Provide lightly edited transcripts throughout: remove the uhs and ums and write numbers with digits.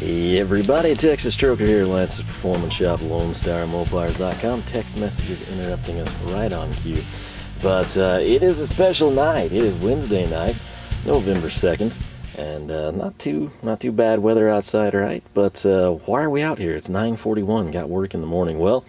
Hey everybody, Texas Stroker here, Lance's Performance Shop, LoneStarMopars.com. Text messages interrupting us right on cue. But it is a special night. It is Wednesday night, November 2nd, and not too bad weather outside, right? But why are we out here? It's 9:41, got work in the morning. Well,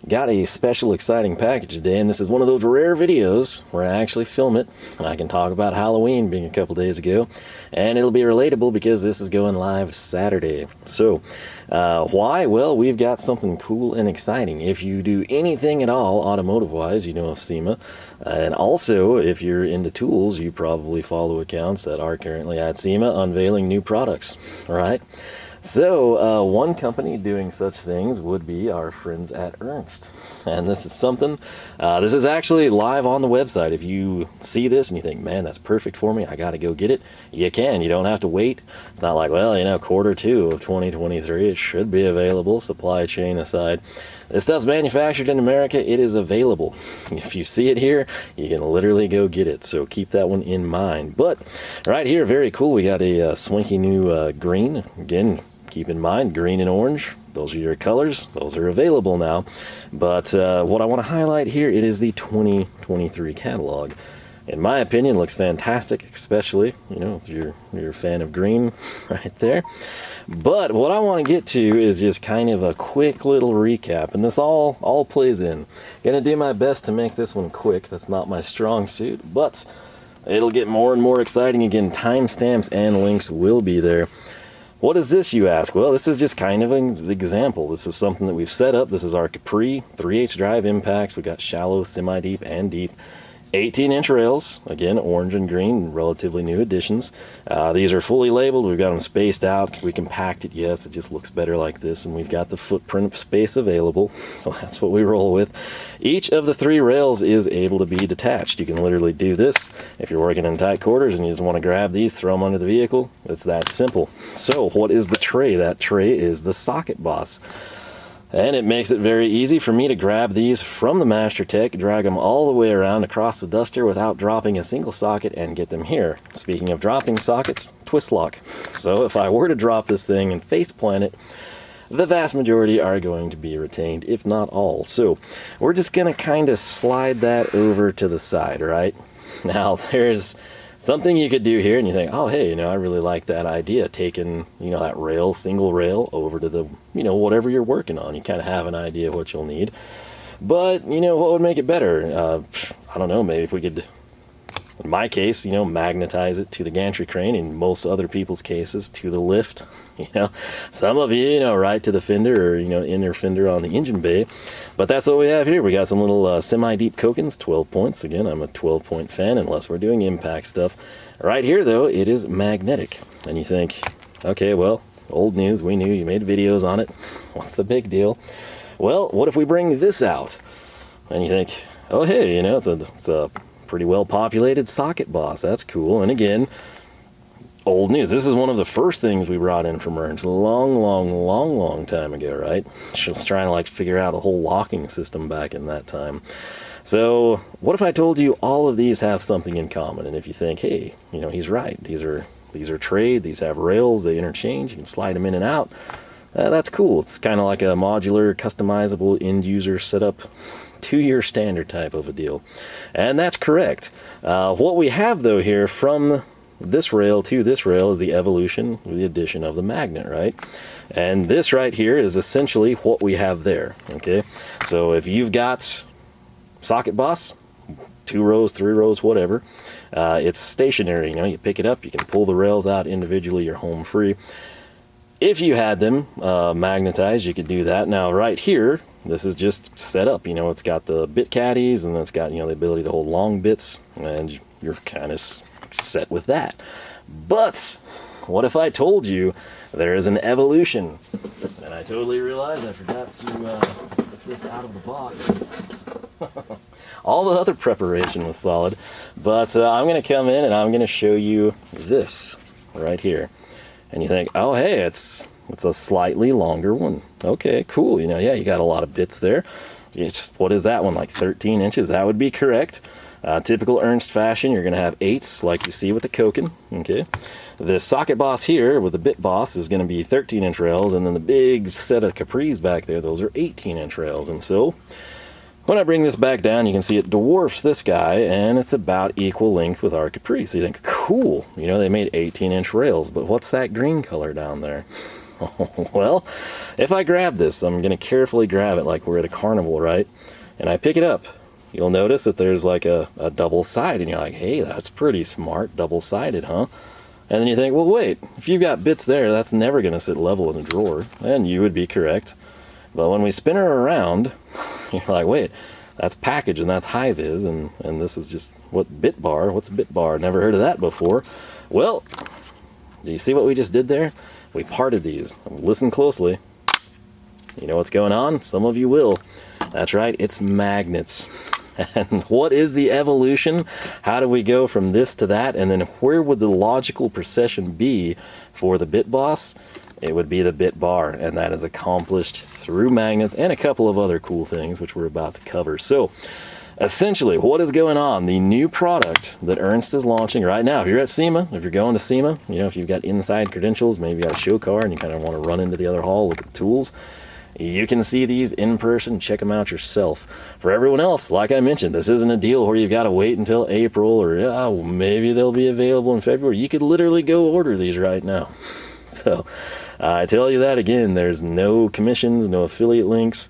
got a special exciting package today, and this is one of those rare videos where I actually film it and I can talk about Halloween being a couple days ago, and it'll be relatable because this is going live Saturday. So why? Well, we've got something cool and exciting. If you do anything at all automotive wise, you know of SEMA, and also if you're into tools, you probably follow accounts that are currently at SEMA unveiling new products, right? So, one company doing such things would be our friends at Ernst. And this is something, this is actually live on the website. If you see this and you think, man, that's perfect for me, I gotta go get it, you can. You don't have to wait. It's not like, well, you know, Q2 of 2023, it should be available, supply chain aside. This stuff's manufactured in America, it is available. If you see it here, you can literally go get it, so keep that one in mind. But right here, very cool, we got a swanky new green. Again, keep in mind, green and orange, those are your colors. Those are available now. But what I want to highlight here, it is the 2023 catalog. In my opinion, looks fantastic, especially, you know, if you're a fan of green right there. But what I want to get to is just kind of a quick little recap, and this all plays in. Gonna do my best to make this one quick. That's not my strong suit, but it'll get more and more exciting. Again, timestamps and links will be there. What is this, you ask? Well, this is just kind of an example. This is something that we've set up. This is our Capri 3/8 drive impacts. We got shallow, semi-deep, and deep. 18-inch rails, again, orange and green, relatively new additions. These are fully labeled. We've got them spaced out. We compact it, yes, it just looks better like this, and we've got the footprint of space available, so that's what we roll with. Each of the 3 rails is able to be detached. You can literally do this if you're working in tight quarters and you just want to grab these, throw them under the vehicle. It's that simple. So what is the tray? That tray is the socket boss. And it makes it very easy for me to grab these from the Master Tech, drag them all the way around across the duster without dropping a single socket, and get them here. Speaking of dropping sockets, twist lock. So if I were to drop this thing and face plant it, the vast majority are going to be retained, if not all. So we're just going to kind of slide that over to the side, right? Now there's something you could do here, and you think, oh, hey, you know, I really like that idea, taking, you know, that rail, single rail, over to the, you know, whatever you're working on. You kind of have an idea of what you'll need. But, you know, what would make it better? I don't know, maybe if we could, in my case, you know, magnetize it to the gantry crane, in most other people's cases, to the lift. You know, some of you know, right to the fender, or, you know, inner fender on the engine bay. But that's what we have here. We got some little semi-deep Kokins, 12 points. Again, I'm a 12-point fan, unless we're doing impact stuff. Right here, though, it is magnetic. And you think, okay, well, old news, we knew, you made videos on it. What's the big deal? Well, what if we bring this out? And you think, oh, hey, you know, it's a pretty well populated socket boss. That's cool. And again, old news. This is one of the first things we brought in from Ernst a long time ago, right? She was trying to like figure out the whole locking system back in that time. So what if I told you all of these have something in common? And if you think, hey, you know, he's right. These are trade. These have rails. They interchange. You can slide them in and out. That's cool. It's kind of like a modular, customizable end user setup, 2-year standard type of a deal. And that's correct. What we have though here from this rail to this rail is the evolution with the addition of the magnet, right? And this right here is essentially what we have there, okay? So if you've got socket boss, 2 rows, 3 rows, whatever, it's stationary. You know, you pick it up, you can pull the rails out individually, you're home free. If you had them magnetized, you could do that. Now right here, this is just set up. You know, it's got the bit caddies, and it's got, you know, the ability to hold long bits, and you're kind of set with that. But what if I told you there is an evolution? And I totally realized I forgot to put this out of the box. All the other preparation was solid, but I'm going to come in and I'm going to show you this right here. And you think, oh, hey, it's a slightly longer one. Okay, cool. You know, yeah, you got a lot of bits there. What is that one, like 13 inches? That would be correct. Typical Ernst fashion, you're going to have 8s like you see with the Koken. Okay, the socket boss here with the bit boss is going to be 13-inch rails, and then the big set of Capris back there, those are 18-inch rails. And so when I bring this back down, you can see it dwarfs this guy, and it's about equal length with our Capri. So you think, cool, you know, they made 18-inch rails, but what's that green color down there? Well, if I grab this, I'm going to carefully grab it like we're at a carnival, right? And I pick it up. You'll notice that there's like a double side, and you're like, hey, that's pretty smart, double-sided, huh? And then you think, well, wait, if you've got bits there, that's never going to sit level in a drawer. And you would be correct. But when we spin her around, you're like, wait, that's package and that's Hi-Viz, and this is just what Bit Bar? What's Bit Bar? Never heard of that before. Well, do you see what we just did there? We parted these. Listen closely. You know what's going on? Some of you will. That's right, it's magnets. And what is the evolution? How do we go from this to that? And then where would the logical procession be for the bit boss? It would be the Bit Bar, and that is accomplished through magnets and a couple of other cool things which we're about to cover. So essentially, what is going on? The new product that Ernst is launching right now, if you're at SEMA, if you're going to SEMA, you know, if you've got inside credentials, maybe you got a show car and you kind of want to run into the other hall, look at the tools, you can see these in person, check them out yourself. For everyone else, like I mentioned, this isn't a deal where you've got to wait until April, or maybe they'll be available in February. You could literally go order these right now. So I tell you that again, there's no commissions, no affiliate links.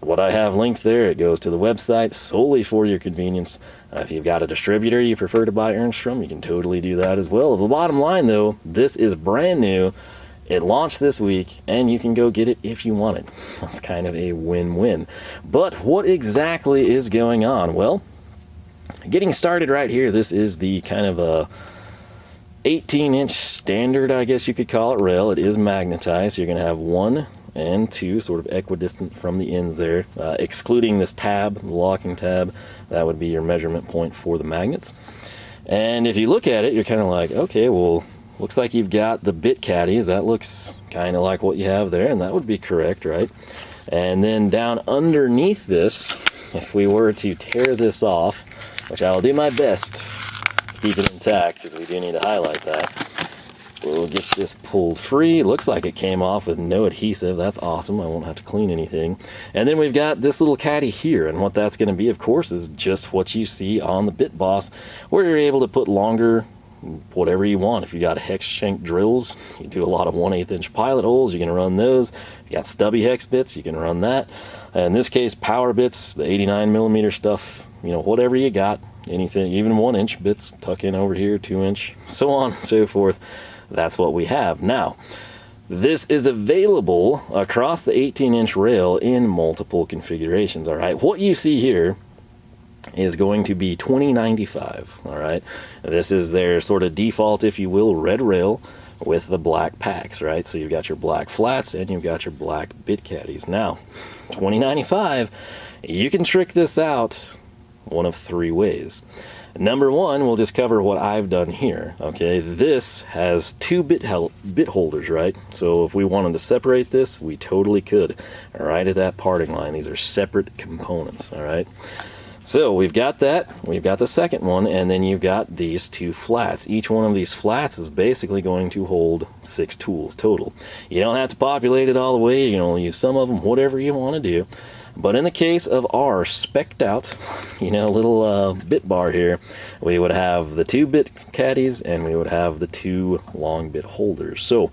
What I have linked there, it goes to the website solely for your convenience. If you've got a distributor you prefer to buy Ernst from, you can totally do that as well. The bottom line though, this is brand new. It launched this week, and you can go get it if you want it. That's kind of a win-win. But what exactly is going on? Well, getting started right here, this is the kind of a 18-inch standard, I guess you could call it, rail. It is magnetized. You're going to have 1 and 2 sort of equidistant from the ends there, excluding this tab, the locking tab. That would be your measurement point for the magnets. And if you look at it, you're kind of like, okay, well, looks like you've got the bit caddies. That looks kind of like what you have there, and that would be correct, right? And then down underneath this, if we were to tear this off, which I'll do my best to keep it intact because we do need to highlight that, we'll get this pulled free. Looks like it came off with no adhesive. That's awesome. I won't have to clean anything. And then we've got this little caddy here, and what that's going to be, of course, is just what you see on the Bit Boss, where you're able to put longer whatever you want. If you got hex shank drills, you do a lot of 1/8 inch pilot holes, you can run those. If you got stubby hex bits, you can run that. In this case, power bits, the 89mm stuff, you know, whatever you got, anything, even 1-inch bits, tuck in over here, 2-inch, so on and so forth. That's what we have. Now, this is available across the 18-inch rail in multiple configurations, all right? What you see here is going to be $20.95, all right? This is their sort of default, if you will, red rail with the black packs, right? So you've got your black flats and you've got your black bit caddies. Now, $20.95, you can trick this out one of 3 ways. Number 1, we'll just cover what I've done here, okay? This has 2 bit holders, right? So if we wanted to separate this, we totally could, right at that parting line. These are separate components, all right? So we've got that, we've got the second one, and then you've got these 2 flats. Each one of these flats is basically going to hold 6 tools total. You don't have to populate it all the way, you can only use some of them, whatever you want to do. But in the case of our spec'd out, you know, little bit bar here, we would have the 2 bit caddies and we would have the 2 long bit holders. So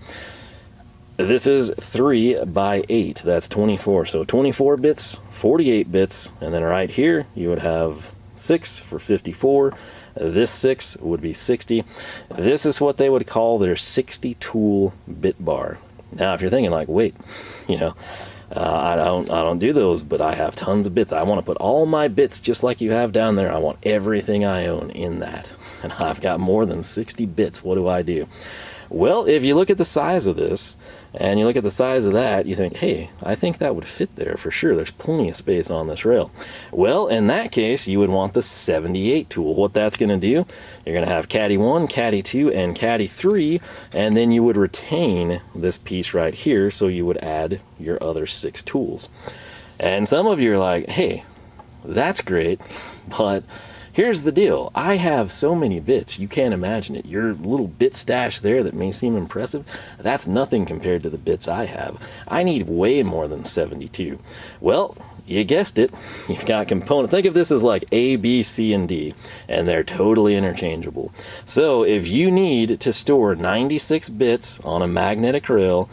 this is 3 by 8, that's 24. So 24 bits, 48 bits, and then right here you would have 6 for 54. This 6 would be 60. This is what they would call their 60 tool bit bar. Now if you're thinking like, wait, you know, I don't do those, but I have tons of bits. I want to put all my bits just like you have down there. I want everything I own in that. And I've got more than 60 bits. What do I do? Well, if you look at the size of this, and you look at the size of that, you think, hey, I think that would fit there for sure. There's plenty of space on this rail. Well, in that case, you would want the 78 tool. What that's going to do, you're going to have caddy 1, caddy 2, and caddy 3, and then you would retain this piece right here, so you would add your other 6 tools. And some of you are like, hey, that's great, but Here's the deal. I have so many bits, you can't imagine it. Your little bit stash there that may seem impressive, that's nothing compared to the bits I have. I need way more than 72. Well, you guessed it. You've got components. Think of this as like A, B, C, and D, and they're totally interchangeable. So if you need to store 96 bits on a magnetic rail,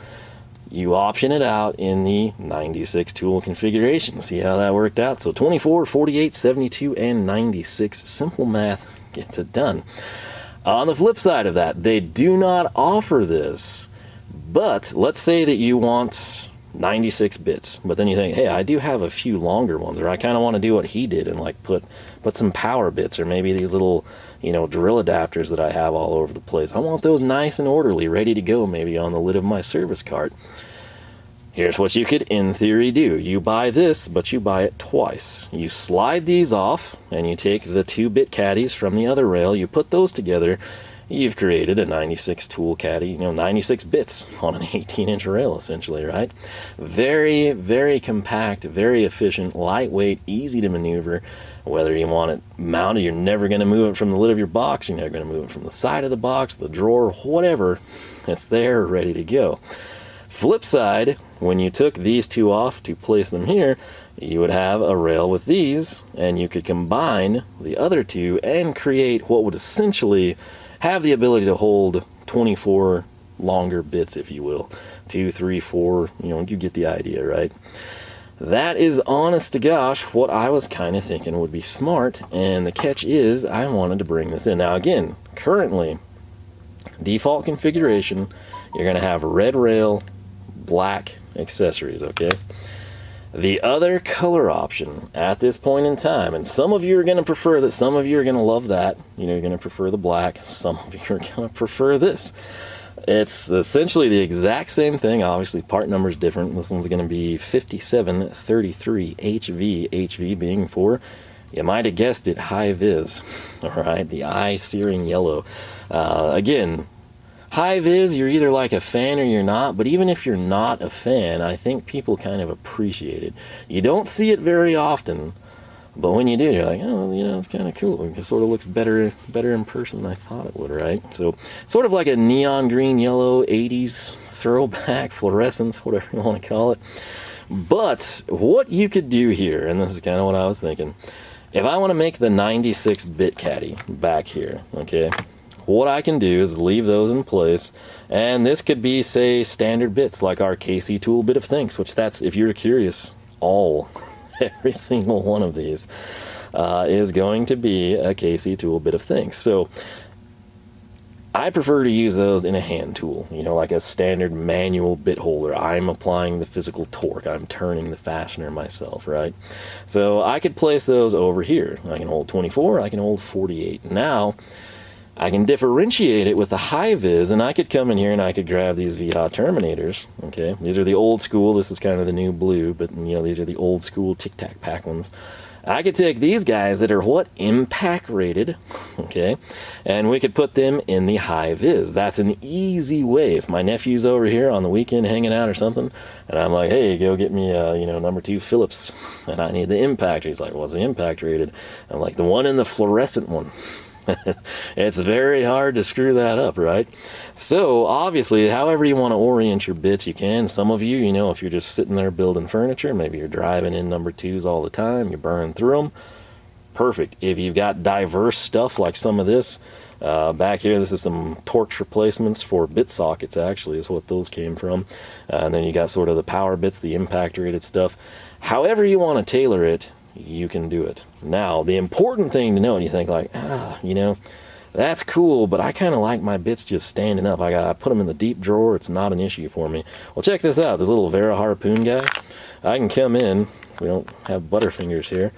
you option it out in the 96 tool configuration. See how that worked out? So 24, 48, 72, and 96. Simple math gets it done. On the flip side of that, they do not offer this, but let's say that you want 96 bits, but then you think, hey, I do have a few longer ones, or I kind of want to do what he did and like put some power bits, or maybe these little, you know, drill adapters that I have all over the place. I want those nice and orderly, ready to go, maybe on the lid of my service cart. Here's what you could, in theory, do. You buy this, but you buy it twice. You slide these off, and you take the 2-bit caddies from the other rail, you put those together, you've created a 96 tool caddy, you know, 96 bits on an 18-inch rail, essentially, right? Very, very compact, very efficient, lightweight, easy to maneuver. Whether you want it mounted, you're never going to move it from the lid of your box, you're never going to move it from the side of the box, the drawer, whatever. It's there, ready to go. Flip side, when you took these two off to place them here, you would have a rail with these, and you could combine the other two and create what would essentially have the ability to hold 24 longer bits, if you will. 2, 3, 4, you know, you get the idea, right? That is, honest to gosh, what I was kind of thinking would be smart, and the catch is I wanted to bring this in. Now again, currently, default configuration, you're going to have red rail, black accessories, okay? The other color option at this point in time, and some of you are going to prefer that, some of you are going to love that, you know, you're going to prefer the black, some of you are going to prefer this. It's essentially the exact same thing. Obviously, part number is different. This one's going to be 5733 HV, HV being for, you might have guessed it, Hi-Viz. All right, the eye-searing yellow. Again, Hi-Viz, you're either like a fan or you're not, but even if you're not a fan, I think people kind of appreciate it. You don't see it very often, but when you do, you're like, oh, you know, it's kind of cool. It sort of looks better in person than I thought it would, right? So, sort of like a neon green, yellow, 80s throwback, fluorescence, whatever you want to call it. But what you could do here, and this is kind of what I was thinking, if I want to make the 96-bit caddy back here, okay, what I can do is leave those in place, and this could be, say, standard bits like our KC tool bit of thinks, which that's, if you're curious, every single one of these is going to be a KC tool bit of thinks. So I prefer to use those in a hand tool, you know, like a standard manual bit holder. I'm applying the physical torque. I'm turning the fastener myself, right? So I could place those over here. I can hold 24, I can hold 48. Now, I can differentiate it with the Hi-Viz, and I could come in here and I could grab these VHA terminators, okay? These are the old school, this is kind of the new blue, but, you know, these are the old school tic-tac-pack ones. I could take these guys that are what? Impact rated, okay? And we could put them in the Hi-Viz. That's an easy way. If my nephew's over here on the weekend hanging out or something, and I'm like, hey, go get me, you know, number 2 Phillips, and I need the impact. He's like, what's the impact rated? I'm like, the one in the fluorescent one. It's very hard to screw that up, right? So obviously, however you want to orient your bits, you can. Some of you, you know, if you're just sitting there building furniture, maybe you're driving in number 2s all the time, you burn through them, perfect. If you've got diverse stuff like some of this, back here, this is some Torx replacements for bit sockets, actually, is what those came from. And then you got sort of the power bits, the impact rated stuff. However you want to tailor it, you can do it. Now, the important thing to know, and you think like, you know, that's cool, but I kind of like my bits just standing up. I put them in the deep drawer. It's not an issue for me. Well, check this out. This little Vera harpoon guy, I can come in. We don't have butterfingers here,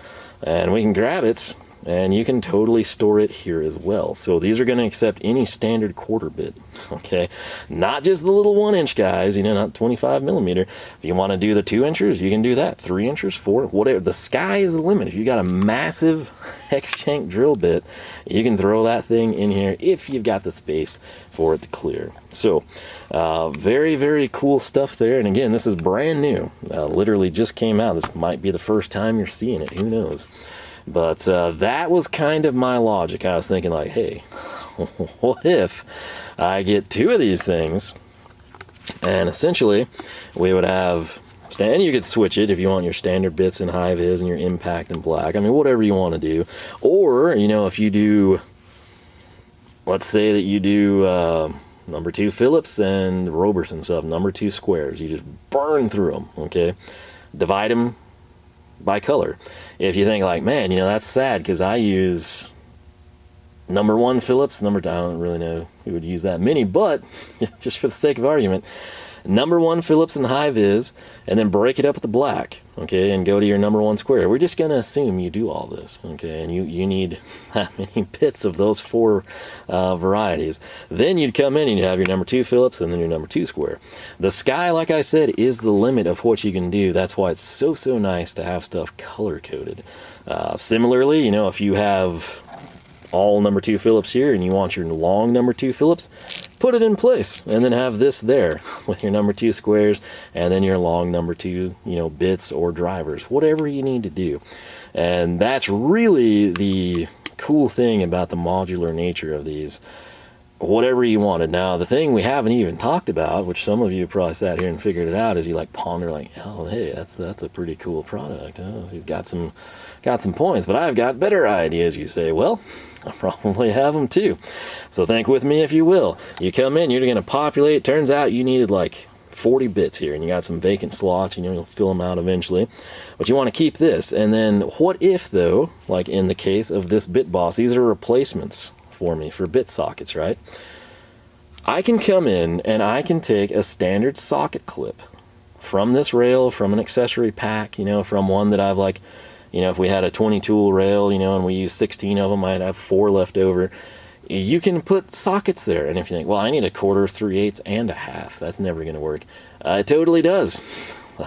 and we can grab it, and you can totally store it here as well. So these are going to accept any standard quarter bit, okay? Not just the little 1-inch guys, you know, not 25 millimeter. If you want to do the 2 inchers, you can do that. 3 inchers, 4, whatever. The sky is the limit. If you got a massive hex shank drill bit, you can throw that thing in here if you've got the space for it to clear. So very, very cool stuff there. And again, this is brand new. Literally just came out. This might be the first time you're seeing it. Who knows? But that was kind of my logic. I was thinking like, hey, what if I get 2 of these things, and essentially we would have, and you could switch it if you want your standard bits in Hi-Viz and your impact in black. I mean, whatever you want to do. Or, you know, if you do, let's say that you do number 2 Phillips and Robertson stuff, number 2 squares. You just burn through them, okay? Divide them by color. If you think like, man, you know, that's sad because I use number 1 Phillips, I don't really know who would use that many, but just for the sake of argument, number 1 Phillips and Hi-Viz, and then break it up with the black, okay, and go to your number 1 square. We're just going to assume you do all this, okay, and you need that many bits of those 4 varieties. Then you'd come in and you'd have your number 2 Phillips and then your number 2 square. The sky, like I said, is the limit of what you can do. That's why it's so nice to have stuff color-coded. Similarly, you know, if you have all number 2 Phillips here and you want your long number 2 Phillips, put it in place and then have this there with your number 2 squares and then your long number 2, you know, bits or drivers, whatever you need to do. And that's really the cool thing about the modular nature of these. Whatever you wanted. Now, the thing we haven't even talked about, which some of you probably sat here and figured it out, is you like ponder like, oh, hey, that's a pretty cool product. Huh? He's got some points, but I've got better ideas. You say, well, I probably have them too. So think with me if you will. You come in, you're going to populate. Turns out you needed like 40 bits here, and you got some vacant slots. You know, you'll fill them out eventually, but you want to keep this. And then what if though, like in the case of this Bit Boss, these are replacements for me for bit sockets, right? I can come in and I can take a standard socket clip from this rail, from an accessory pack, you know, from one that I've like, you know, if we had a 20 tool rail, you know, and we use 16 of them, I'd have 4 left over. You can put sockets there, and if you think, well, I need a 1/4, 3/8, and a half, that's never going to work. It totally does.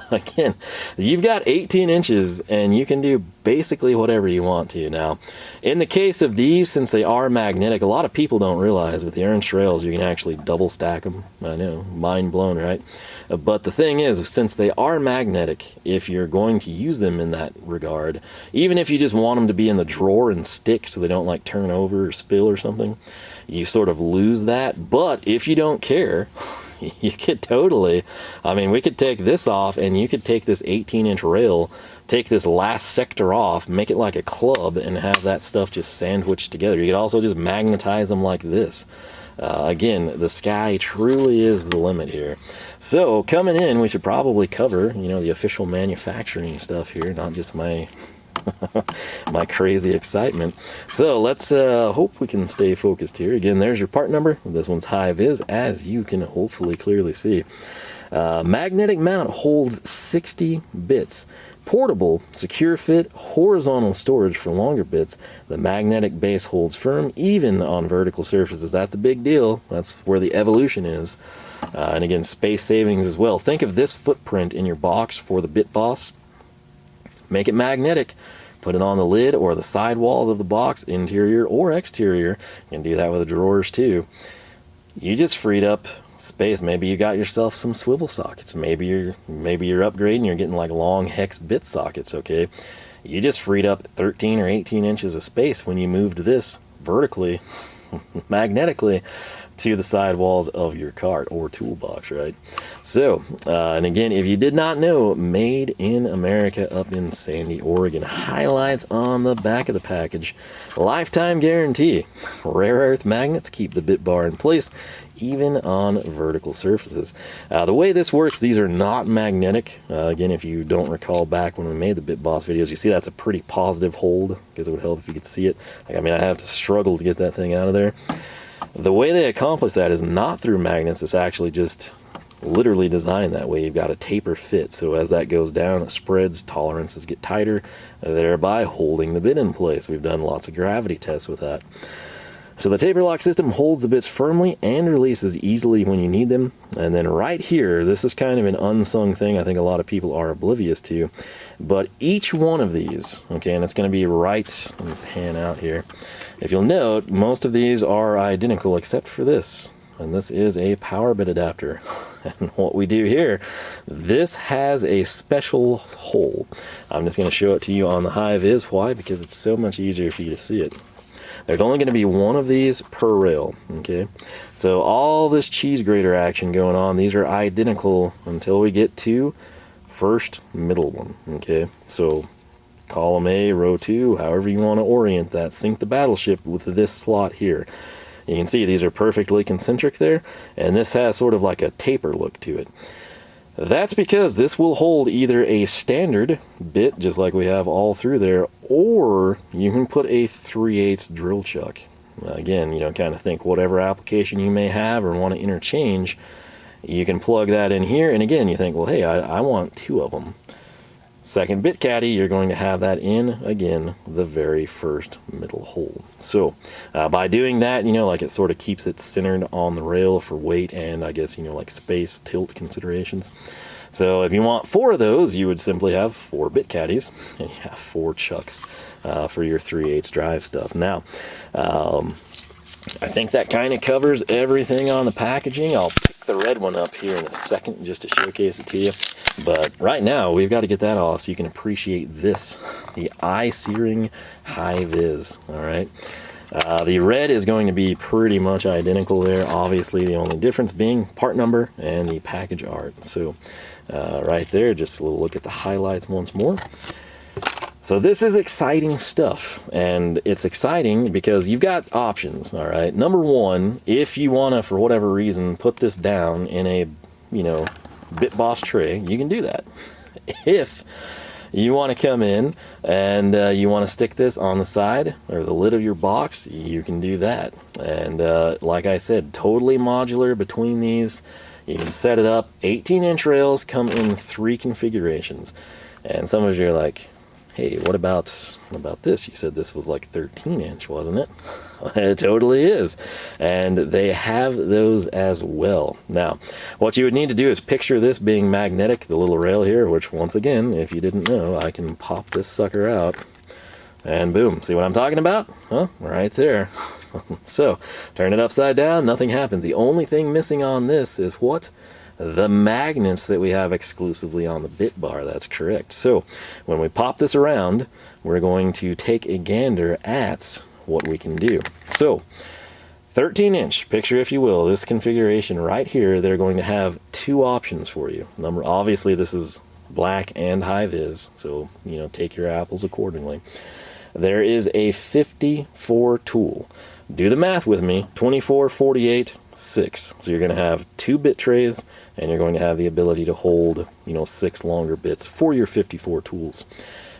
Again, you've got 18 inches and you can do basically whatever you want to. Now, in the case of these, since they are magnetic, a lot of people don't realize with the Ernst rails you can actually double stack them. I know, mind blown, right? But the thing is, since they are magnetic, if you're going to use them in that regard, even if you just want them to be in the drawer and stick so they don't like turn over or spill or something, you sort of lose that. But if you don't care, you could totally, I mean, we could take this off and you could take this 18-inch rail, take this last sector off, make it like a club, and have that stuff just sandwiched together. You could also just magnetize them like this. Again, the sky truly is the limit here. So coming in, we should probably cover, you know, the official manufacturing stuff here, not just my my crazy excitement. So let's hope we can stay focused here. Again, there's your part number. This one's Hi-Viz, as you can hopefully clearly see. Magnetic mount holds 60 bits. Portable, secure fit, horizontal storage for longer bits. The magnetic base holds firm even on vertical surfaces. That's a big deal. That's where the evolution is. And again, space savings as well. Think of this footprint in your box for the Bit Boss. Make it magnetic. Put it on the lid or the sidewalls of the box, interior or exterior. You can do that with the drawers too. You just freed up space. Maybe you got yourself some swivel sockets. Maybe you're upgrading. You're getting like long hex bit sockets. Okay, you just freed up 13 or 18 inches of space when you moved this vertically, magnetically, to the sidewalls of your cart or toolbox, right? So, and again, if you did not know, made in America up in Sandy, Oregon. Highlights on the back of the package. Lifetime guarantee. Rare earth magnets keep the Bit Bar in place, even on vertical surfaces. The way this works, these are not magnetic. Again, if you don't recall back when we made the Bit Boss videos, you see that's a pretty positive hold, because it would help if you could see it. Like, I mean, I have to struggle to get that thing out of there. The way they accomplish that is not through magnets. It's actually just literally designed that way. You've got a taper fit, so as that goes down, it spreads, tolerances get tighter, thereby holding the bit in place. We've done lots of gravity tests with that. So the taper lock system holds the bits firmly and releases easily when you need them. And then right here, this is kind of an unsung thing I think a lot of people are oblivious to, but each one of these, okay, and it's going to be right, let me pan out here. If you'll note, most of these are identical except for this. and this is a power bit adapter. And what we do here, this has a special hole. I'm just going to show it to you on the Hi-Viz. Why? Because it's so much easier for you to see it. There's only going to be one of these per rail, okay? So all this cheese grater action going on, these are identical until we get to first middle one, okay? So column A, row 2, however you want to orient that, sync the battleship with this slot here. You can see these are perfectly concentric there, and this has sort of like a taper look to it. That's because this will hold either a standard bit, just like we have all through there, or you can put a 3/8 drill chuck. Again, you know, kind of think whatever application you may have or want to interchange, you can plug that in here, and again, you think, well, hey, I want 2 of them. Second bit caddy, you're going to have that in, again, the very first middle hole. So by doing that, you know, like it sort of keeps it centered on the rail for weight and I guess, you know, like space tilt considerations. So if you want 4 of those, you would simply have 4 bit caddies and you have 4 chucks for your 3/8 drive stuff. Now, I think that kind of covers everything on the packaging. I'll pick the red one up here in a second just to showcase it to you. But right now, we've got to get that off so you can appreciate this, the eye-searing Hi-Viz, all right? The red is going to be pretty much identical there. Obviously, the only difference being part number and the package art. So right there, just a little look at the highlights once more. So this is exciting stuff, and it's exciting because you've got options, all right? Number one, if you want to, for whatever reason, put this down in a, you know, Bit Boss tray, you can do that. If you want to come in and you want to stick this on the side or the lid of your box, you can do that. And like I said, totally modular between these. You can set it up. 18-inch rails come in 3 configurations. And some of you are like, hey, what about this? You said this was like 13-inch, wasn't it? It totally is. And they have those as well. Now, what you would need to do is picture this being magnetic, the little rail here, which once again, if you didn't know, I can pop this sucker out and boom. See what I'm talking about? Huh? Right there. So, turn it upside down, nothing happens. The only thing missing on this is what? The magnets that we have exclusively on the bit bar. That's correct. So when we pop this around, we're going to take a gander at what we can do. So 13-inch, picture if you will, this configuration right here, they're going to have 2 options for you. Obviously this is black and Hi-Viz, so you know, take your apples accordingly. There is a 54 tool. Do the math with me. 24, 48, 6. So you're going to have 2 bit trays, and you're going to have the ability to hold, you know, 6 longer bits for your 54 tools.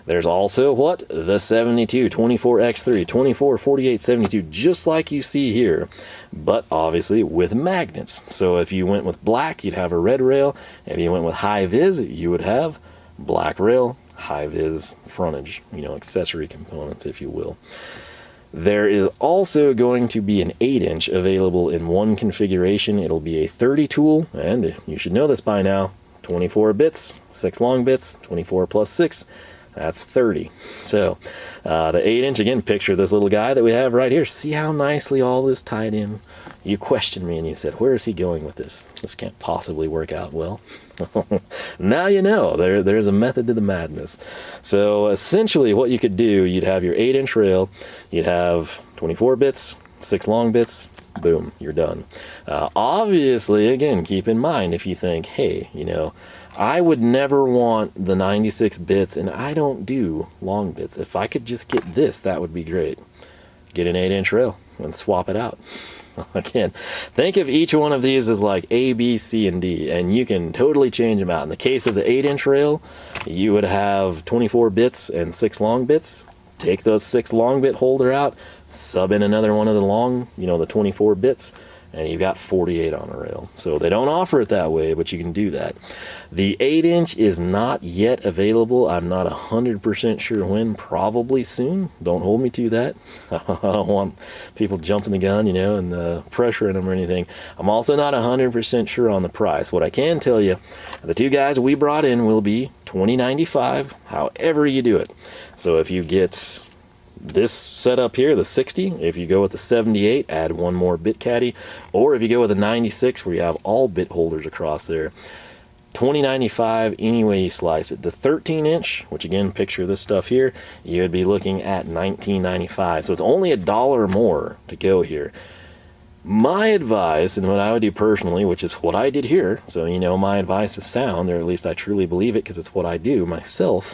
There's also what? The 72, 24x3, 24, 48, 72, just like you see here, but obviously with magnets. So if you went with black, you'd have a red rail. If you went with Hi-Viz, you would have black rail, Hi-Viz frontage, you know, accessory components, if you will. There is also going to be an 8-inch available in one configuration. It'll be a 30 tool, and you should know this by now, 24 bits, 6 long bits, 24 plus 6, that's 30. So the 8-inch, again, picture this little guy that we have right here. See how nicely all this tied in? You questioned me and you said, where is he going with this? This can't possibly work out well. Now you know, there's a method to the madness. So essentially what you could do, you'd have your 8-inch rail, you'd have 24 bits, 6 long bits, boom, you're done. Obviously, again, keep in mind if you think, hey, you know, I would never want the 96 bits and I don't do long bits. If I could just get this, that would be great. Get an 8-inch rail and swap it out. Again, think of each one of these as like A, B, C, and D, and you can totally change them out. In the case of the 8-inch rail, you would have 24 bits and 6 long bits. Take those 6 long bit holder out, sub in another one of the long, you know, the 24 bits, and you've got 48 on a rail. So they don't offer it that way, but you can do that. The 8-inch is not yet available. I'm not 100% sure when, probably soon. Don't hold me to that. I don't want people jumping the gun, you know, and pressuring them or anything. I'm also not 100% sure on the price. What I can tell you, the 2 guys we brought in will be $20.95, however you do it. So if you get this setup here, the 60, if you go with the 78, add one more bit caddy, or if you go with the 96 where you have all bit holders across there, $20.95 any way you slice it. The 13-inch, which again, picture this stuff here, you would be looking at $19.95. So it's only $1 more to go here. My advice, and what I would do personally, which is what I did here, so you know my advice is sound, or at least I truly believe it because it's what I do myself.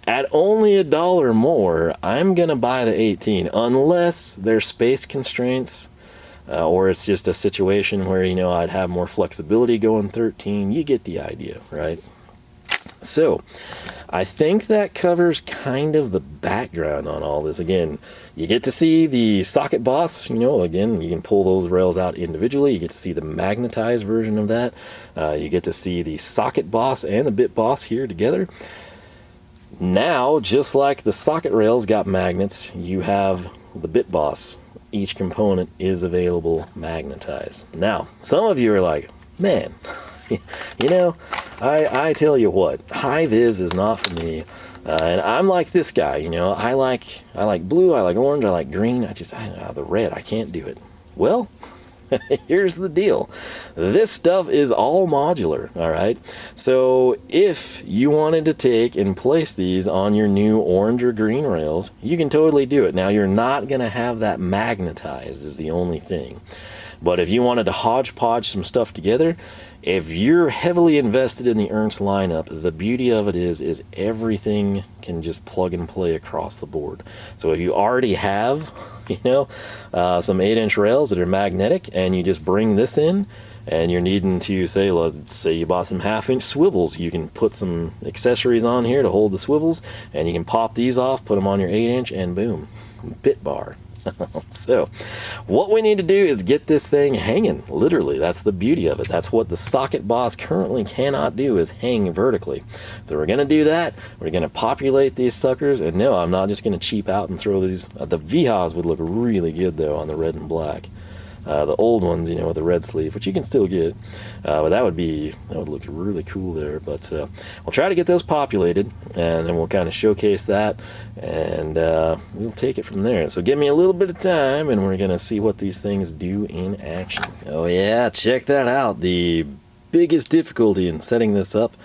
At only $1 more, I'm gonna buy the 18, unless there's space constraints, or it's just a situation where, you know, I'd have more flexibility going 13. You get the idea, right? So I think that covers kind of the background on all this. Again, you get to see the socket boss, you know, again, you can pull those rails out individually. You get to see the magnetized version of that. You get to see the socket boss and the bit boss here together. Now, just like the socket rails got magnets, you have the bit boss. Each component is available magnetized. Now, some of you are like, man, you know, I tell you what, Hi-Viz is not for me. And I'm like this guy, you know, I like blue, I like orange, I like green, the red, I can't do it. Well, here's the deal. This stuff is all modular, all right? So if you wanted to take and place these on your new orange or green rails, you can totally do it. Now, you're not going to have that magnetized is the only thing. But if you wanted to hodgepodge some stuff together, if you're heavily invested in the Ernst lineup, the beauty of it is everything can just plug and play across the board. So if you already have, you know, some 8-inch rails that are magnetic, and you just bring this in, and you're needing to say, let's say you bought some 1/2-inch swivels, you can put some accessories on here to hold the swivels, and you can pop these off, put them on your 8-inch, and boom, bit bar. So what we need to do is get this thing hanging, literally. That's the beauty of it. That's what the socket boss currently cannot do, is hang vertically. So we're going to do that. We're going to populate these suckers, and no, I'm not just going to cheap out and throw these. The Vihas would look really good though on the red and black. The old ones, you know, with the red sleeve, which you can still get, but that would look really cool there. But we'll try to get those populated, and then we'll kind of showcase that, and we'll take it from there. So give me a little bit of time, and we're gonna see what these things do in action. Oh yeah, check that out. The biggest difficulty in setting this up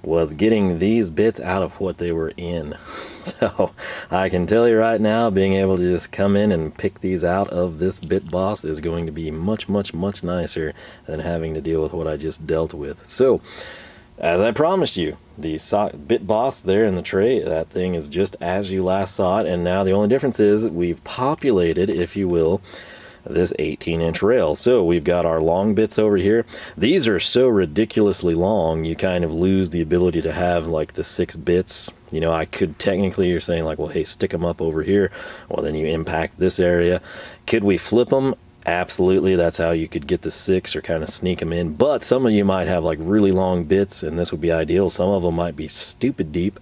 was getting these bits out of what they were in. So I can tell you right now, being able to just come in and pick these out of this bit boss is going to be much nicer than having to deal with what I just dealt with. So as I promised you, the bit boss there in the tray, that thing is just as you last saw it, and now the only difference is we've populated, if you will, this 18-inch rail. So we've got our long bits over here. These are so ridiculously long, you kind of lose the ability to have like the 6 bits. You know, I could technically, you're saying like, well, hey, stick them up over here. Well, then you impact this area. Could we flip them? Absolutely. That's how you could get the 6 or kind of sneak them in. But some of you might have like really long bits, and this would be ideal. Some of them might be stupid deep.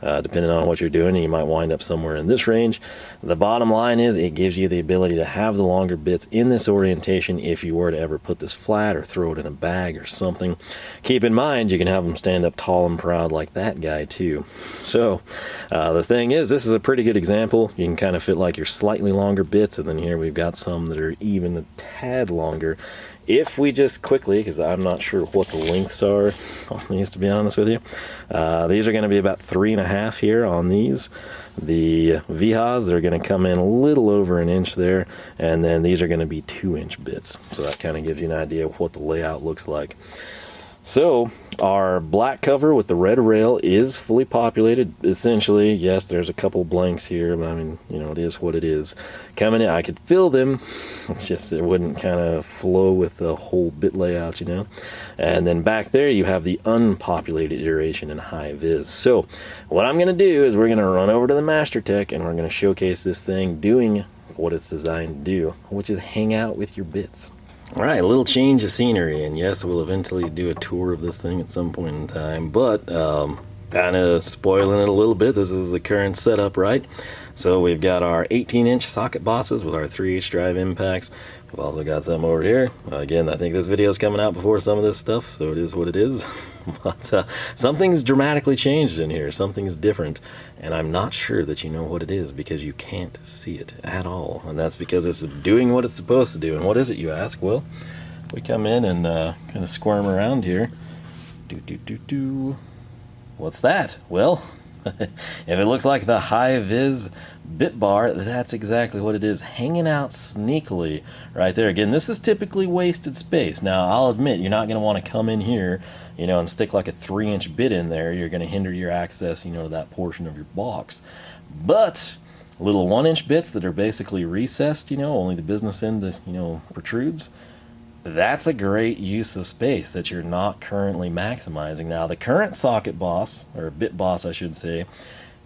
Depending on what you're doing, and you might wind up somewhere in this range. The bottom line is it gives you the ability to have the longer bits in this orientation if you were to ever put this flat or throw it in a bag or something. Keep in mind, you can have them stand up tall and proud like that guy too. So the thing is, this is a pretty good example. You can kind of fit like your slightly longer bits, and then here we've got some that are even a tad longer. If we just quickly, because I'm not sure what the lengths are on these, to be honest with you, these are going to be about 3.5 here on these. The Vihas, they're going to come in a little over 1 inch there, and then these are going to be 2-inch bits. So that kind of gives you an idea of what the layout looks like. So our black cover with the red rail is fully populated. Essentially, yes, there's a couple blanks here, but I mean, you know, it is what it is. Coming in, I could fill them. It's just it wouldn't kind of flow with the whole bit layout, you know. And then back there, you have the unpopulated iteration in Hi-Viz. So what I'm going to do is we're going to run over to the Master Tech, and we're going to showcase this thing doing what it's designed to do, which is hang out with your bits. All right, a little change of scenery, and yes, we'll eventually do a tour of this thing at some point in time, but Kind of spoiling it a little bit, this is the current setup, right? So we've got our 18-inch socket bosses with our 3H drive impacts. We've also got some over here. Again, I think this video is coming out before some of this stuff, so it is what it is. But something's dramatically changed in here. Something's different, and I'm not sure that you know what it is because you can't see it at all. And that's because it's doing what it's supposed to do. And what is it, you ask? Well, we come in and kind of squirm around here. What's that? Well, if it looks like the Hi-Viz Bit Bar, that's exactly what it is, hanging out sneakily right there. Again, this is typically wasted space. Now, I'll admit, you're not going to want to come in here, you know, and stick like a 3-inch bit in there. You're going to hinder your access, you know, to that portion of your box. But little 1-inch bits that are basically recessed, you know, only the business end, you know, protrudes. That's a great use of space that you're not currently maximizing. Now, the current socket boss, or bit boss I should say,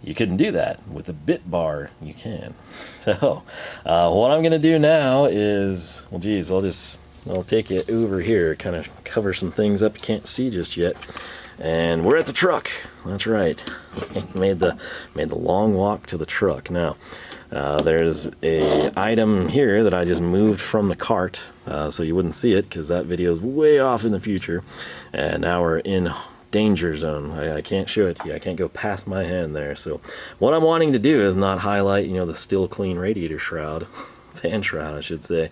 you couldn't do that. With the bit bar, you can. So, what I'm going to do now is, well, geez, I'll take you over here, kind of cover some things up you can't see just yet. And we're at the truck. That's right. made the long walk to the truck. Now, there's a item here that I just moved from the cart, so you wouldn't see it because that video is way off in the future. And now we're in danger zone. I can't show it to you. I can't go past my hand there. So what I'm wanting to do is not highlight, you know, the still clean radiator shroud, fan shroud I should say.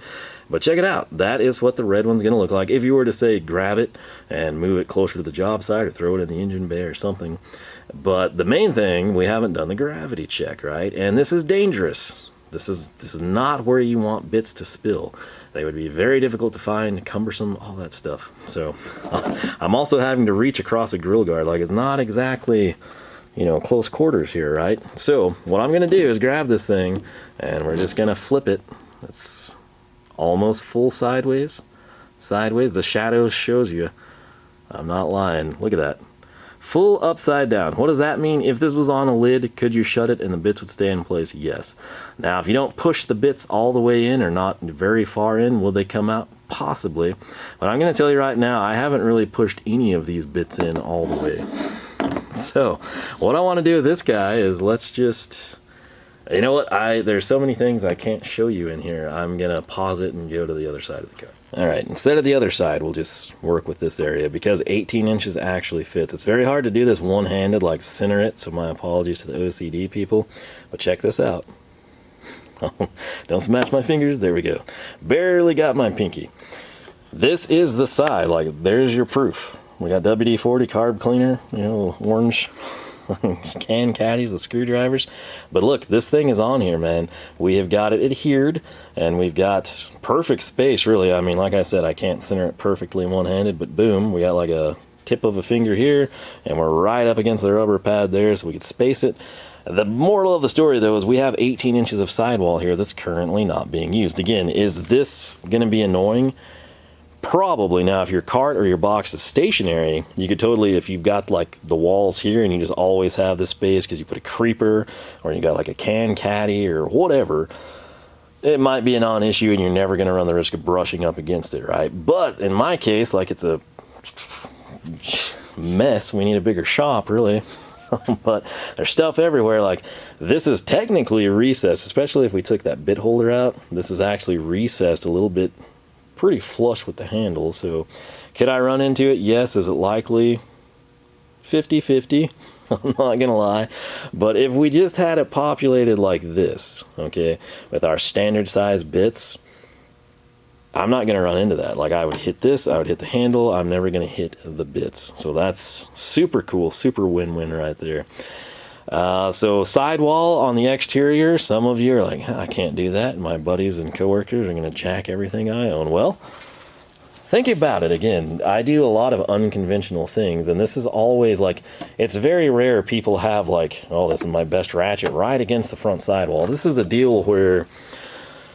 But check it out. That is what the red one's going to look like. If you were to say grab it and move it closer to the job site or throw it in the engine bay or something. But the main thing, we haven't done the gravity check, right? And this is dangerous. This is not where you want bits to spill. They would be very difficult to find, cumbersome, all that stuff. So I'm also having to reach across a grill guard. Like, it's not exactly, you know, close quarters here, right? So what I'm going to do is grab this thing and we're just going to flip it. It's almost full sideways. The shadow shows you. I'm not lying. Look at that. Full upside down. What does that mean? If this was on a lid, could you shut it and the bits would stay in place? Yes. Now, if you don't push the bits all the way in or not very far in, will they come out? Possibly. But I'm going to tell you right now, I haven't really pushed any of these bits in all the way. So, what I want to do with this guy is let's just... You know what? There's so many things I can't show you in here. I'm going to pause it and go to the other side of the car. Alright, instead of the other side, we'll just work with this area because 18 inches actually fits. It's very hard to do this one-handed, like center it, so my apologies to the OCD people. But check this out. Don't smash my fingers. There we go. Barely got my pinky. This is the side. Like, there's your proof. We got WD-40 carb cleaner, you know, orange can caddies with screwdrivers. But look, this thing is on here, man. We have got it adhered and we've got perfect space, really. I mean, like I said, I can't center it perfectly one-handed, but boom, we got like a tip of a finger here and we're right up against the rubber pad there so we could space it. The moral of the story, though, is we have 18 inches of sidewall here that's currently not being used. Again, is this going to be annoying? Probably. Now, if your cart or your box is stationary, you could totally, if you've got like the walls here and you just always have this space because you put a creeper or you got like a can caddy or whatever, it might be a non-issue and you're never going to run the risk of brushing up against it, right? But in my case, like, it's a mess. We need a bigger shop, really. But there's stuff everywhere. Like, this is technically recessed, especially if we took that bit holder out. This is actually recessed a little bit, pretty flush with the handle. So could I run into it? Yes. Is it likely? 50-50. I'm not gonna lie. But if we just had it populated like this, okay, with our standard size bits, I'm not gonna run into that. Like, I would hit this, I would hit the handle, I'm never gonna hit the bits. So that's super cool, super win-win right there. So sidewall on the exterior, some of you are like, I can't do that. My buddies and coworkers are going to jack everything I own. Well, think about it again. I do a lot of unconventional things, and this is always like, it's very rare people have like, oh, this is my best ratchet right against the front sidewall. This is a deal where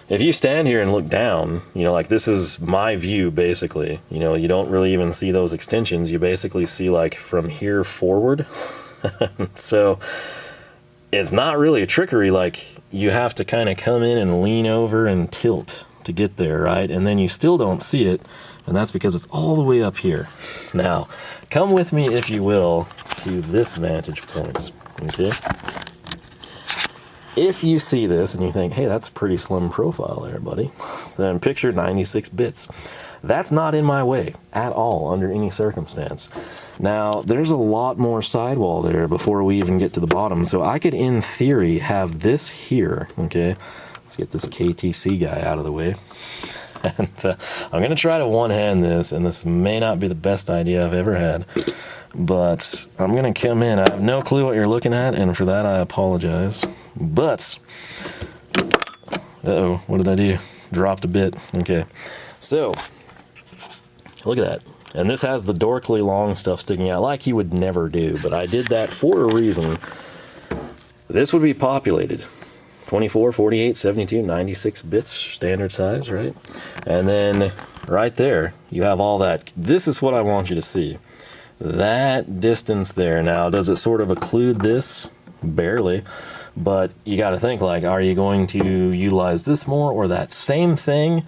if you stand here and look down, you know, like, this is my view basically. You know, you don't really even see those extensions. You basically see like from here forward. So it's not really a trickery. Like, you have to kind of come in and lean over and tilt to get there, right? And then you still don't see it, and that's because it's all the way up here. Now, come with me, if you will, to this vantage point, okay? If you see this and you think, hey, that's a pretty slim profile there, buddy, then picture 96 bits. That's not in my way at all under any circumstance. Now, there's a lot more sidewall there before we even get to the bottom, so I could, in theory, have this here, okay? Let's get this KTC guy out of the way. And I'm going to try to one-hand this, and this may not be the best idea I've ever had, but I'm going to come in. I have no clue what you're looking at, and for that I apologize. But, uh-oh, what did I do? Dropped a bit. Okay, so, look at that. And this has the dorkly long stuff sticking out like you would never do, but I did that for a reason. This would be populated. 24, 48, 72, 96 bits, standard size, right? And then right there, you have all that. This is what I want you to see. That distance there. Now, does it sort of occlude this? Barely. But you got to think, like, are you going to utilize this more or that same thing?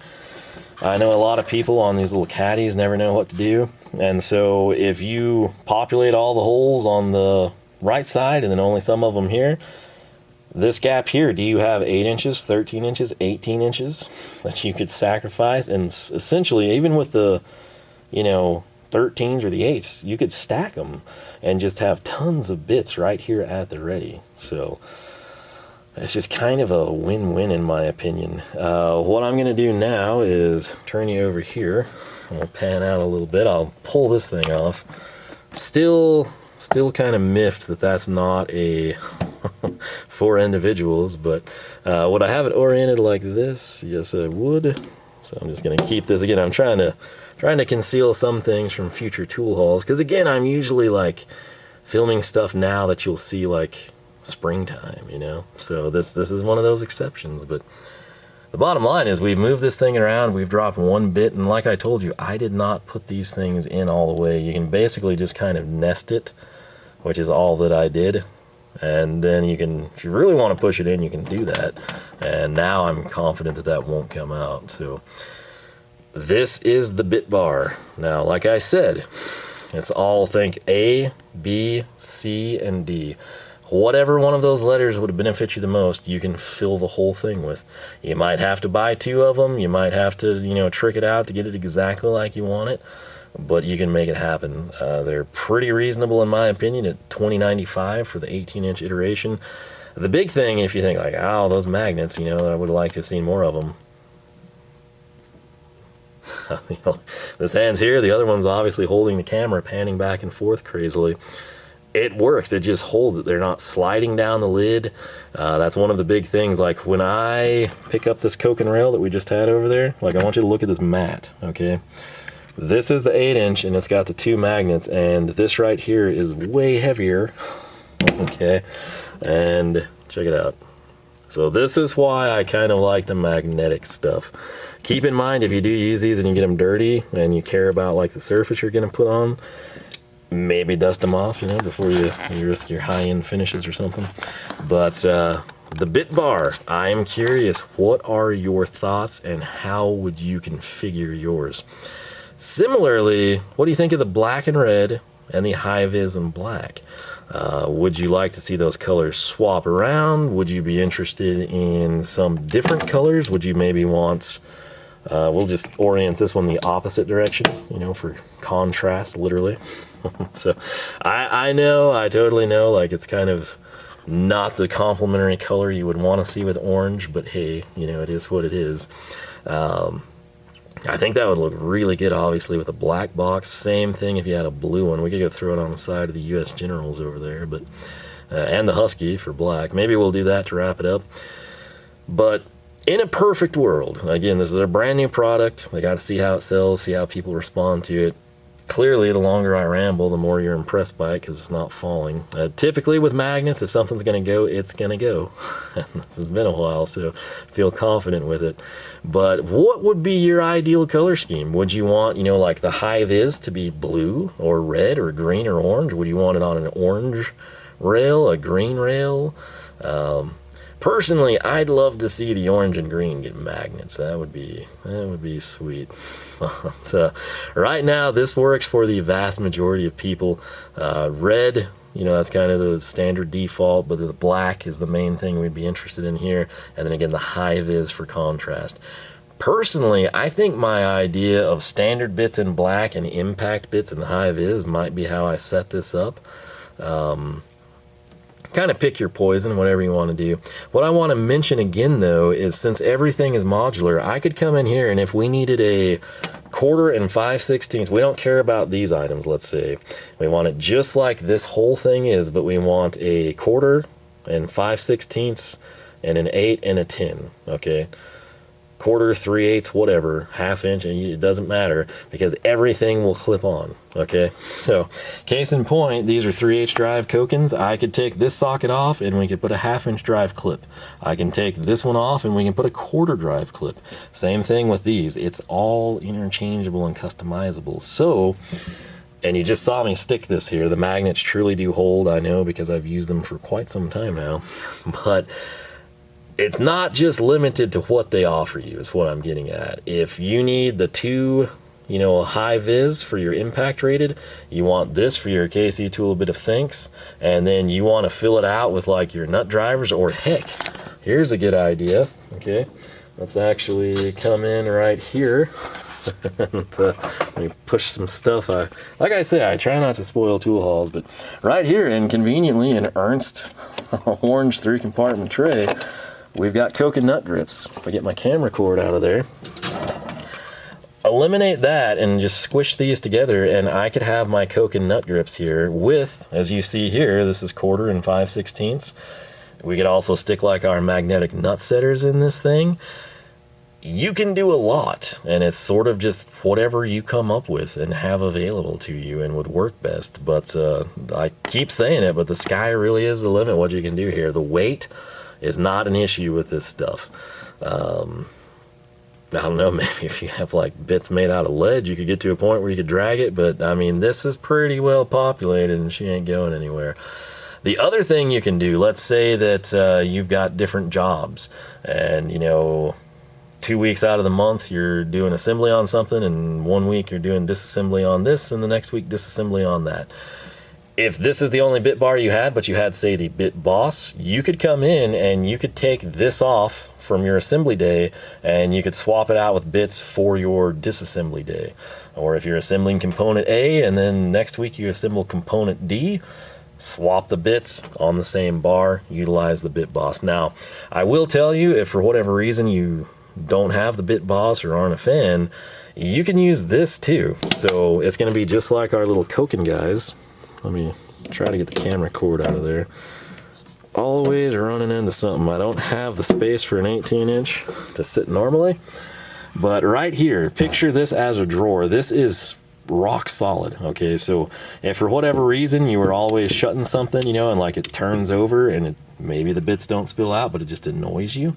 I know a lot of people on these little caddies never know what to do. And so if you populate all the holes on the right side and then only some of them here, this gap here, do you have 8 inches, 13 inches, 18 inches that you could sacrifice? And essentially, even with the, 13s or the 8s, you could stack them and just have tons of bits right here at the ready. So it's just kind of a win-win in my opinion. What I'm going to do now is turn you over here. I'll pan out a little bit. I'll pull this thing off. Still kind of miffed that that's not a for individuals, but would I have it oriented like this? Yes, I would. So I'm just going to keep this. Again, I'm trying to conceal some things from future tool hauls, because again, I'm usually like filming stuff now that you'll see like springtime, so this is one of those exceptions. But the bottom line is we've moved this thing around, we've dropped 1 bit, and like I told you, I did not put these things in all the way. You can basically just kind of nest it, which is all that I did. And then you can, if you really want to push it in, you can do that. And now I'm confident that that won't come out. So this is the bit bar. Now, like I said, it's all, think A, B, C, and D. Whatever one of those letters would benefit you the most, you can fill the whole thing with. You might have to buy 2 of them. You might have to, trick it out to get it exactly like you want it. But you can make it happen. They're pretty reasonable in my opinion at $20.95 for the 18-inch iteration. The big thing, if you think like, oh, those magnets, I would have liked to have seen more of them. This hand's here, the other one's obviously holding the camera, panning back and forth crazily. It works, it just holds it. They're not sliding down the lid. That's one of the big things. Like when I pick up this Coke and Rail that we just had over there, like I want you to look at this mat, okay? This is the 8-inch, and it's got the 2 magnets, and this right here is way heavier, okay? And check it out. So this is why I kind of like the magnetic stuff. Keep in mind, if you do use these and you get them dirty, and you care about like the surface you're going to put on, maybe dust them off, before you risk your high-end finishes or something. But the bit bar, I am curious, what are your thoughts, and how would you configure yours? Similarly, what do you think of the black and red and the Hi-Viz and black? Would you like to see those colors swap around? Would you be interested in some different colors? Would you maybe want, we'll just orient this one the opposite direction, for contrast, literally. So I totally know, like it's kind of not the complementary color you would want to see with orange, but hey, it is what it is. I think that would look really good, obviously, with a black box. Same thing if you had a blue one. We could go throw it on the side of the U.S. Generals over there, but and the Husky for black. Maybe we'll do that to wrap it up. But in a perfect world, again, this is a brand new product. They got to see how it sells, see how people respond to it. Clearly, the longer I ramble, the more you're impressed by it because it's not falling. Typically with magnets, if something's going to go, it's going to go. This has been a while, so feel confident with it. But what would be your ideal color scheme? Would you want, like the Hi-Viz to be blue or red or green or orange? Would you want it on an orange rail, a green rail? Personally, I'd love to see the orange and green get magnets. That would be sweet. So right now, this works for the vast majority of people. Red, you know, that's kind of the standard default, but the black is the main thing we'd be interested in here. And then again, the Hi-Viz for contrast. Personally, I think my idea of standard bits in black and impact bits in Hi-Viz might be how I set this up. Kind of pick your poison, whatever you want to do. What I want to mention again, though, is since everything is modular, I could come in here and if we needed a 1/4 and 5/16, we don't care about these items, let's say. We want it just like this whole thing is, but we want a 1/4 and 5/16 and an 8 and a 10, okay? 1/4, 3/8, whatever, 1/2 inch, and it doesn't matter because everything will clip on, okay? So, case in point, these are 3/8 drive Kokins. I could take this socket off and we could put a 1/2 inch drive clip. I can take this one off and we can put a 1/4 drive clip. Same thing with these. It's all interchangeable and customizable. So, and you just saw me stick this here. The magnets truly do hold, I know, because I've used them for quite some time now. But it's not just limited to what they offer you, is what I'm getting at. If you need the two, you know, Hi-Viz for your impact rated, you want this for your KC tool, a bit of thinks, and then you want to fill it out with like your nut drivers, or heck, here's a good idea, okay? Let's actually come in right here. And, let me push some stuff. Like I say, I try not to spoil tool hauls, but right here, and conveniently, an Ernst orange 3-compartment tray, we've got Koken nut grips. If I get my camera cord out of there, eliminate that and just squish these together, and I could have my Koken nut grips here with, as you see here, this is 1/4 and 5/16. We could also stick like our magnetic nut setters in this thing. You can do a lot, and it's sort of just whatever you come up with and have available to you and would work best. But I keep saying it, but the sky really is the limit what you can do here. The weight is not an issue with this stuff. I don't know, maybe if you have like bits made out of lead, you could get to a point where you could drag it, but I mean, this is pretty well populated and she ain't going anywhere. The other thing you can do, let's say that you've got different jobs and, you know, 2 weeks out of the month you're doing assembly on something, and 1 week you're doing disassembly on this, and the next week disassembly on that. If this is the only bit bar you had, but you had, say, the Bit Boss, you could come in and you could take this off from your assembly day and you could swap it out with bits for your disassembly day. Or if you're assembling component A and then next week you assemble component D, swap the bits on the same bar, utilize the Bit Boss. Now, I will tell you, if for whatever reason you don't have the Bit Boss or aren't a fan, you can use this too. So it's going to be just like our little Koken guys. Let me try to get the camera cord out of there. Always running into something. I don't have the space for an 18-inch to sit normally. But right here, picture this as a drawer. This is rock solid, okay? So if for whatever reason you were always shutting something, you know, and like it turns over and maybe the bits don't spill out, but it just annoys you,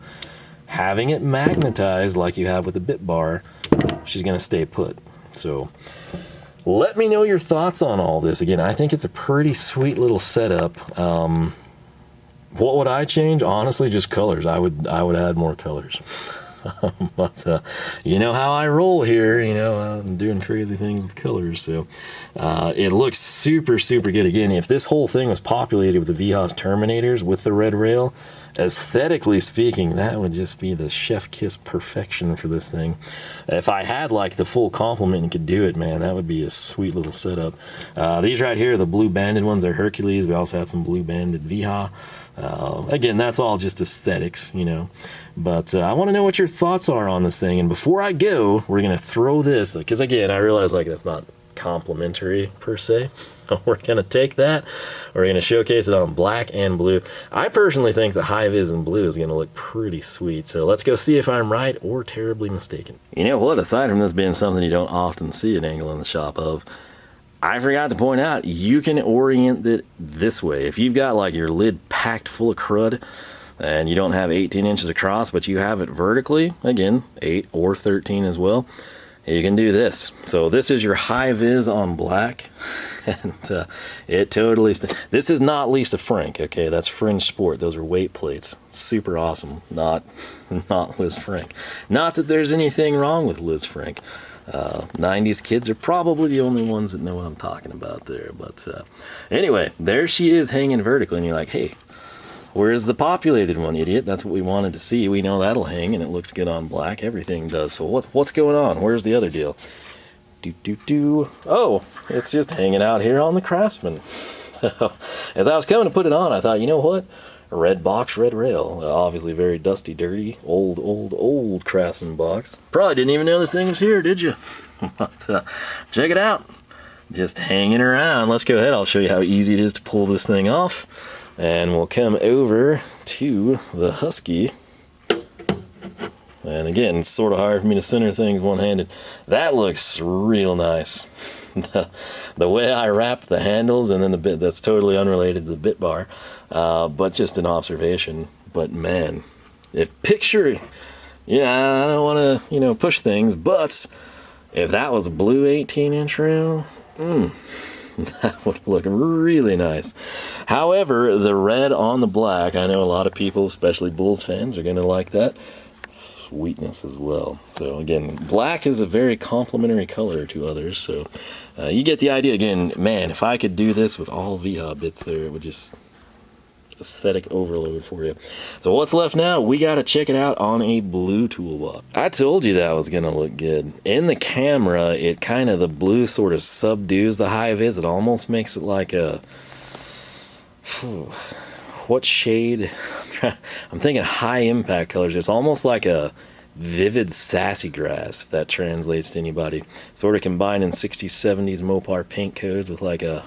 having it magnetized like you have with the Bit Bar, she's going to stay put. So let me know your thoughts on all this. Again, I think it's a pretty sweet little setup. What would I change? Honestly, just colors. I would add more colors. But you know how I roll here, you know, I'm doing crazy things with colors. So it looks super, super good. Again, if this whole thing was populated with the VHOS Terminators with the red rail, aesthetically speaking, that would just be the chef kiss perfection for this thing. If I had like the full complement and could do it, man, that would be a sweet little setup. These right here, the blue banded ones, they're Hercules. We also have some blue banded VHA. Again, that's all just aesthetics, you know. But I want to know what your thoughts are on this thing. And before I go, we're going to throw this, because again, I realize like that's not complimentary per se. We're going to take that, we're going to showcase it on black and blue. I personally think the Hi-Viz in blue is going to look pretty sweet. So let's go see if I'm right or terribly mistaken. You know what? Aside from this being something you don't often see an angle in the shop of, I forgot to point out, you can orient it this way. If you've got like your lid packed full of crud and you don't have 18 inches across, but you have it vertically, again, 8 or 13 as well, you can do this. So this is your Hi-Viz on black. And it totally this is not Lisa Frank, okay? That's Fringe Sport. Those are weight plates. Super awesome. Not Liz Frank. Not that there's anything wrong with Liz Frank. 90s kids are probably the only ones that know what I'm talking about there. But anyway, there she is hanging vertically, and you're like, hey, where's the populated one, idiot? That's what we wanted to see. We know that'll hang, and it looks good on black. Everything does. So what's going on? Where's the other deal? Oh, it's just hanging out here on the Craftsman. So as I was coming to put it on, I thought, you know what? Red box, red rail. Obviously very dusty, dirty, old Craftsman box. Probably didn't even know this thing was here, did you? But, check it out. Just hanging around. Let's go ahead. I'll show you how easy it is to pull this thing off. And we'll come over to the Husky. And again, it's sort of hard for me to center things one-handed. That looks real nice. The way I wrapped the handles, and then the bit, that's totally unrelated to the bit bar, but just an observation. But man, if picture, yeah, I don't want to, push things, but if that was a blue 18-inch rail, that would look really nice. However, the red on the black, I know a lot of people, especially Bulls fans, are going to like that. Sweetness as well. So again, black is a very complementary color to others, so you get the idea. Again, man, if I could do this with all VHA bits there, it would just aesthetic overload for you. So what's left now? We got to check it out on a blue toolbox. I told you that was gonna look good. In the camera, it kind of, the blue sort of subdues the Hi-Viz. It almost makes it like a, what shade? I'm thinking high impact colors. It's almost like a vivid sassy grass, if that translates to anybody. Sort of combining 60s, 70s Mopar paint codes with like a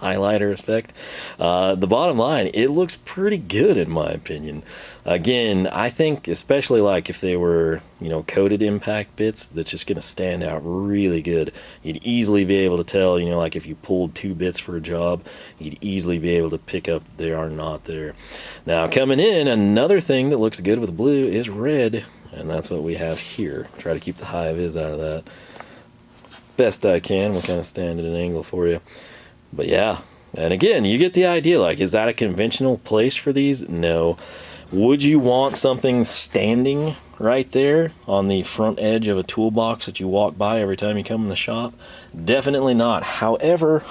highlighter effect. The bottom line, it looks pretty good in my opinion. Again, I think especially like if they were, coated impact bits, that's just going to stand out really good. You'd easily be able to tell, like if you pulled 2 bits for a job, you'd easily be able to pick up they are not there. Now coming in, another thing that looks good with blue is red, and that's what we have here. Try to keep the Hi-Viz out of that as best I can. We'll kind of stand at an angle for you. But yeah, and again, you get the idea. Like, is that a conventional place for these? No. Would you want something standing right there on the front edge of a toolbox that you walk by every time you come in the shop? Definitely not. However,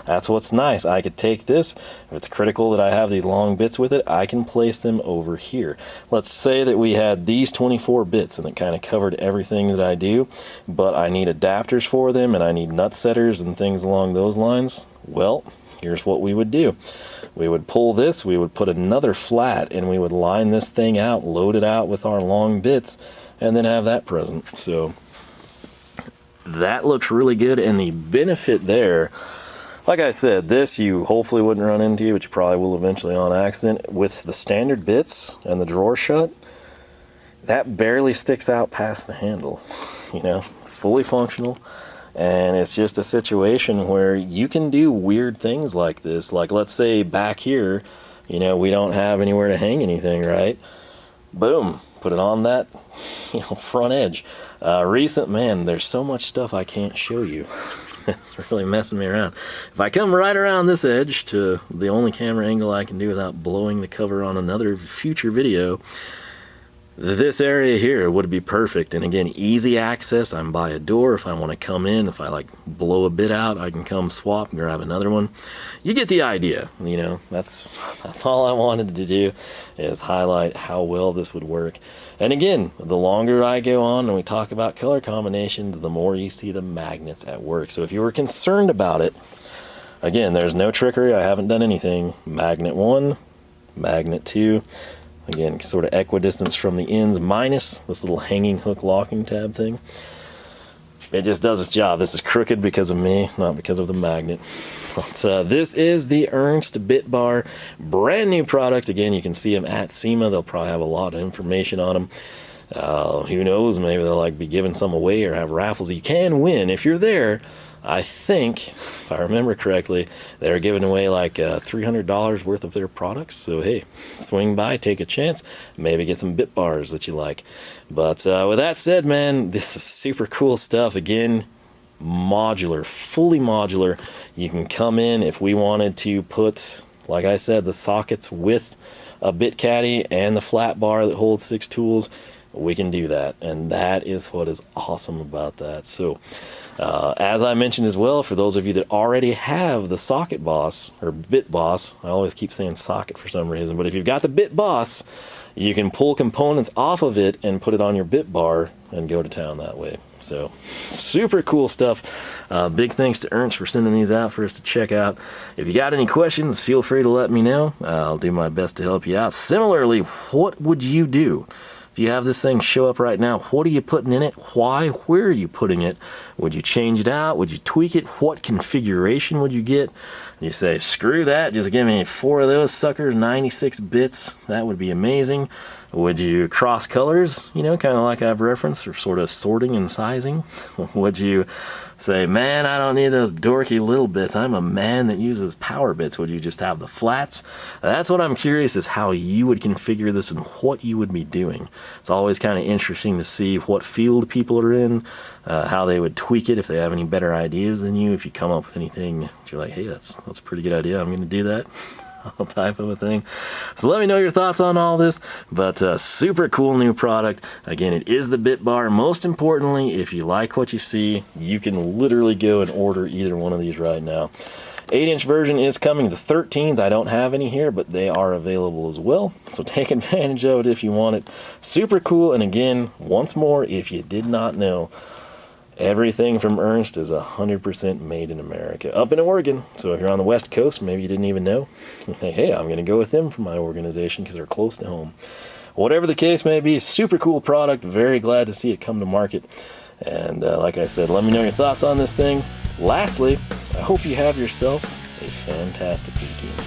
that's what's nice. I could take this. If it's critical that I have these long bits with it, I can place them over here. Let's say that we had these 24 bits and it kind of covered everything that I do, but I need adapters for them and I need nut setters and things along those lines. Well, here's what we would do. We would pull this, we would put another flat, and we would line this thing out, load it out with our long bits, and then have that present. So that looks really good, and the benefit there, like I said, this you hopefully wouldn't run into, but you probably will eventually on accident. With the standard bits and the drawer shut, that barely sticks out past the handle, fully functional. And it's just a situation where you can do weird things like this. Like, let's say back here, we don't have anywhere to hang anything, right? Boom, put it on that, front edge. Man, there's so much stuff I can't show you. It's really messing me around. If I come right around this edge to the only camera angle I can do without blowing the cover on another future video, this area here would be perfect. And again, easy access. I'm by a door. If I want to come in, if I like blow a bit out, I can come swap and grab another one. You get the idea. That's all I wanted to do, is highlight how well this would work. And again, the longer I go on and we talk about color combinations, the more you see the magnets at work. So if you were concerned about it, again, there's no trickery. I haven't done anything. Magnet 1, magnet 2. Again, sort of equidistance from the ends, minus this little hanging hook locking tab thing. It just does its job. This is crooked because of me, not because of the magnet. But this is the Ernst Bit Bar, brand new product. Again, you can see them at SEMA. They'll probably have a lot of information on them. Who knows, maybe they'll be giving some away or have raffles. You can win if you're there. I think, if I remember correctly, they're giving away $300 worth of their products. So hey, swing by, take a chance, maybe get some bit bars that you like. But with that said, man, this is super cool stuff. Again, modular, fully modular. You can come in if we wanted to put, like I said, the sockets with a bit caddy and the flat bar that holds 6 tools. We can do that, and that is what is awesome about that. So as I mentioned as well, for those of you that already have the Socket Boss or Bit Boss, I always keep saying socket for some reason, but if you've got the Bit Boss, you can pull components off of it and put it on your bit bar and go to town that way. So super cool stuff. Big thanks to Ernst for sending these out for us to check out. If you got any questions, feel free to let me know. I'll do my best to help you out. Similarly, what would you do? If you have this thing show up right now, what are you putting in it? Why? Where are you putting it? Would you change it out? Would you tweak it? What configuration would you get? You say, screw that, just give me 4 of those suckers, 96 bits. That would be amazing. Would you cross colors, you know, kind of like I've referenced, or sort of sorting and sizing? Would you say, man, I don't need those dorky little bits. I'm a man that uses power bits. Would you just have the flats? That's what I'm curious, is how you would configure this and what you would be doing. It's always kind of interesting to see what field people are in, how they would tweak it, if they have any better ideas than you. If you come up with anything that you're like, hey, that's a pretty good idea, I'm going to do that. All type of a thing. So let me know your thoughts on all this. But super cool new product. Again, it is the Bit Bar. Most importantly, if you like what you see, you can literally go and order either one of these right now. 8-inch version is coming. The 13s, I don't have any here, but they are available as well. So take advantage of it if you want it. Super cool. And again, once more, if you did not know, everything from Ernst is 100% made in America, up in Oregon. So if you're on the West Coast, maybe you didn't even know, you think, hey, I'm going to go with them for my organization because they're close to home. Whatever the case may be, super cool product. Very glad to see it come to market. And like I said, let me know your thoughts on this thing. Lastly, I hope you have yourself a fantastic weekend.